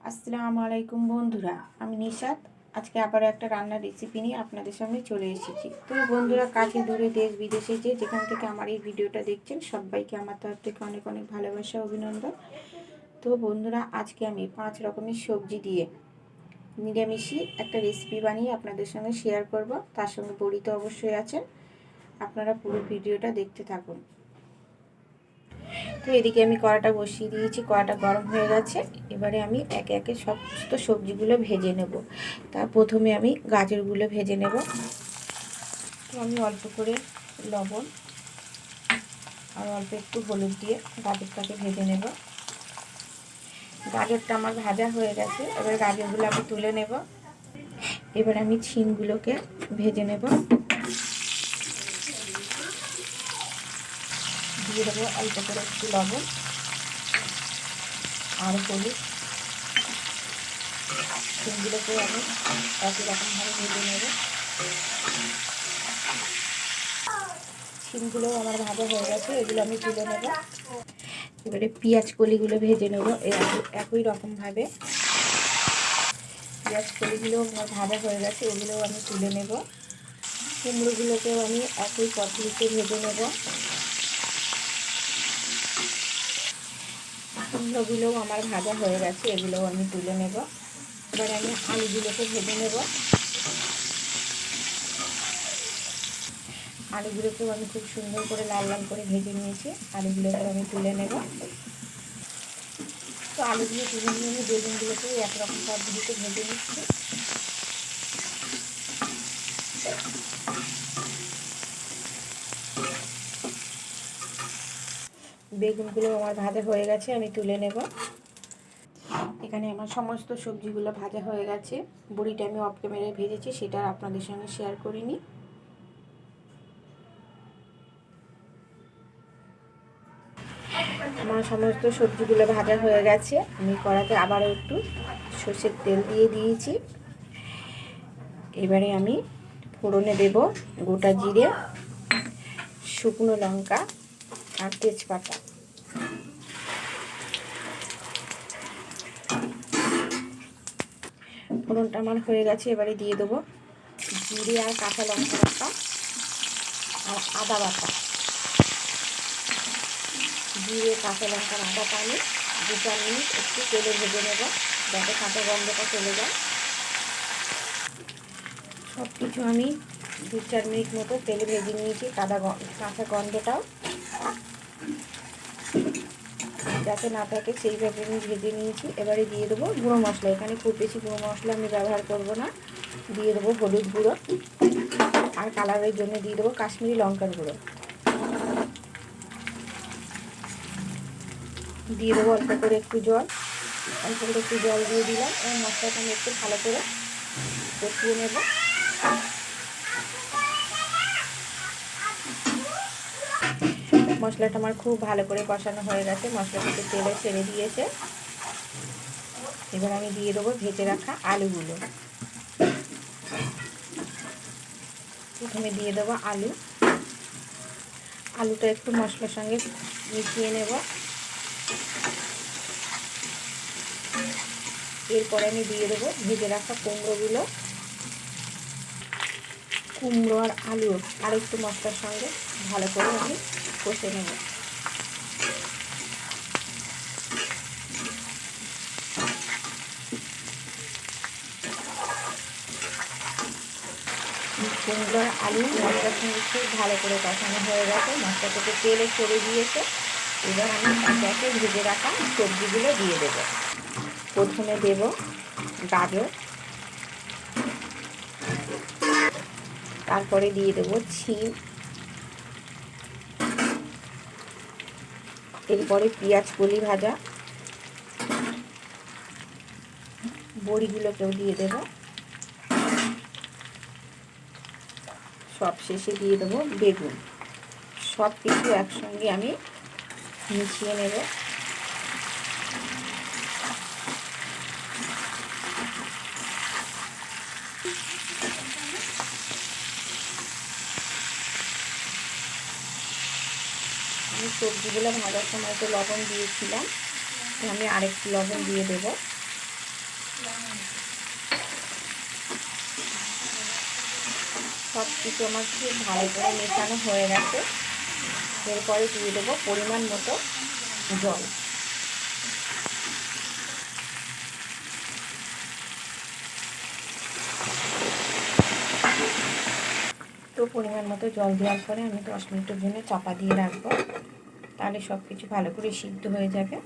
আসসালামু আলাইকুম বন্ধুরা, আমি নিশাত। আজকে আবার একটা রান্নার রেসিপি নিয়ে আপনাদের সামনে চলে এসেছি। তো বন্ধুরা, কাছে দূরে দেশ বিদেশে যেখান থেকে আমার এই ভিডিওটা দেখছেন, সবাইকে আমার তরফ থেকে অনেক অনেক ভালোবাসা, অভিনন্দন। তো বন্ধুরা, আজকে আমি 5 রকমের সবজি দিয়ে নিরামিষই একটা রেসিপি বানিয়ে আপনাদের সঙ্গে শেয়ার করব। তার সঙ্গে বড়ি তো অবশ্যই আছেন। আপনারা পুরো ভিডিওটা দেখতে থাকুন। তো এদিকে আমি কড়াটা বসিয়ে দিয়েছি, কড়াটা গরম হয়ে গেছে। এবারে আমি একে একে সমস্ত সবজিগুলো ভেজে নেব। তার প্রথমে আমি গাজরগুলো ভেজে নেব। তো আমি অল্প করে লবণ আর অল্প একটু হলুদ দিয়ে গাজরটাকে ভেজে নেব। গাজরটা আমার ভাজা হয়ে গেছে, এবার গাজরগুলো আমি তুলে নেব। এবার আমি ছিমগুলোকে ভেজে নেব। দিয়ে দেবো অল্প করে একটু লবণ আর হলুদ। সিমগুলোকে আমি একই রকমভাবে ভেজে নেব। সিমগুলোও আমার ভাজা হয়ে গেছে, এগুলো আমি তুলে নেব। এবারে পেঁয়াজ কলিগুলো ভেজে নেব একই রকমভাবে। পেঁয়াজ কলিগুলো আমার ভাজা হয়ে গেছে, ওগুলোও আমি তুলে নেব। কুমড়োগুলোকেও আমি একই পদ্ধতিতে ভেজে নেব। কুমড়োগুলোও আমার ভাজা হয়ে গেছে, এগুলোও আমি তুলে নেব। এবারে আমি আলুগুলোকে ভেজে নেব। আলুগুলোকেও আমি খুব সুন্দর করে লাল লাল করে ভেজে নিয়েছি, আলুগুলোকে আমি তুলে নেব। তো আলুগুলো তুলে নিয়ে আমি বেগুনগুলোকেও একরকম পদ্ধতিতে ভেজে নিচ্ছি। বেগুনগুলো আমার ভাজা হয়ে গেছে, আমি তুলে নেব। এখানে আমার সমস্ত সবজিগুলো ভাজা হয়ে গেছে। বড়িটা আমি অফ ক্যামেরায় ভেজেছি, সেটা আপনাদের সঙ্গে শেয়ার করিনি। আমার সমস্ত সবজিগুলো ভাজা হয়ে গেছে। আমি কড়াতে আবারও একটু সর্ষের তেল দিয়ে দিয়েছি। এবারে আমি ফোড়নে দেব গোটা জিরে, শুকনো লঙ্কা আর তেজপাতা। ফোড়নটা আমার হয়ে গেছে, এবারে দিয়ে দেবো জিরে আর কাঁচা লঙ্কা বাটা আর আদা বাটা। জিরে কাঁচা লঙ্কার আদাটা আমি 2-4 মিনিট একটু তেলে ভেজে নেব, যাতে কাঁচা গন্ধটা চলে যায়। সব কিছু আমি 2-4 মিনিট মতো তেলে ভেজে নিয়েছি, কাঁচা গন্ধটাও যাতে না থাকে সেইভাবে আমি ভেজে নিয়েছি। এবারে দিয়ে দেবো গুঁড়ো মশলা। এখানে খুব বেশি গুঁড়ো মশলা আমি ব্যবহার করব না। দিয়ে দেবো হলুদ গুঁড়ো আর কালারের জন্য দিয়ে দেবো কাশ্মীরি লঙ্কার গুঁড়ো। দিয়ে দেবো অল্প করে একটু জল। অল্প করে একটু জল দিয়ে দিলাম এবং মশলাটা আমি একটু ভালো করে কষিয়ে নেব। মশলাটা আমার খুব ভালো করে কষানো হয়ে গেছে, মশলাটাকে তেলে ছেড়ে দিয়েছে। এবার আমি দিয়ে দেবো ভেজে রাখা আলুগুলো। প্রথমে দিয়ে দেবো আলুটা একটু মশলার সঙ্গে মিশিয়ে নেব। এরপরে আমি দিয়ে দেবো ভেজে রাখা কুমড়োগুলো। কুমড়ো আর আলু আর একটু মশলার সঙ্গে ভালো করে আমি কষে নেব। কুমড়ো আর আলু মশলার সঙ্গে খুব ভালো করে কষানো হয়ে গেছে, মশলা থেকে তেলে ছেড়ে দিয়েছে। এবার আমি একে ভেজে রাখা সবজিগুলো দিয়ে দেব। প্রথমে দেব গাজর, তারপরে দিয়ে দেবো শিম, এরপরে পেঁয়াজ কলি ভাজা, বড়িগুলোকেও দিয়ে দেব। সব শেষে দিয়ে দেবো বেগুন। সব কিছু একসঙ্গে আমি মিশিয়ে নেব। আমি সবজিগুলো ভাজার সময় তো লবণ দিয়েছিলাম, আমি আরেকটু লবণ দিয়ে দেব। সব কিছু আমার খুব ভালো করে মেশানো হয়ে গেছে। এরপরে দিয়ে দেবো পরিমাণ মতো জল। তো পরিমাণ মতো জল দেওয়ার পরে আমি 10 মিনিটের জন্য চাপা দিয়ে রাখবো, তাহলে সব কিছু ভালো করে সিদ্ধ হয়ে যাবে।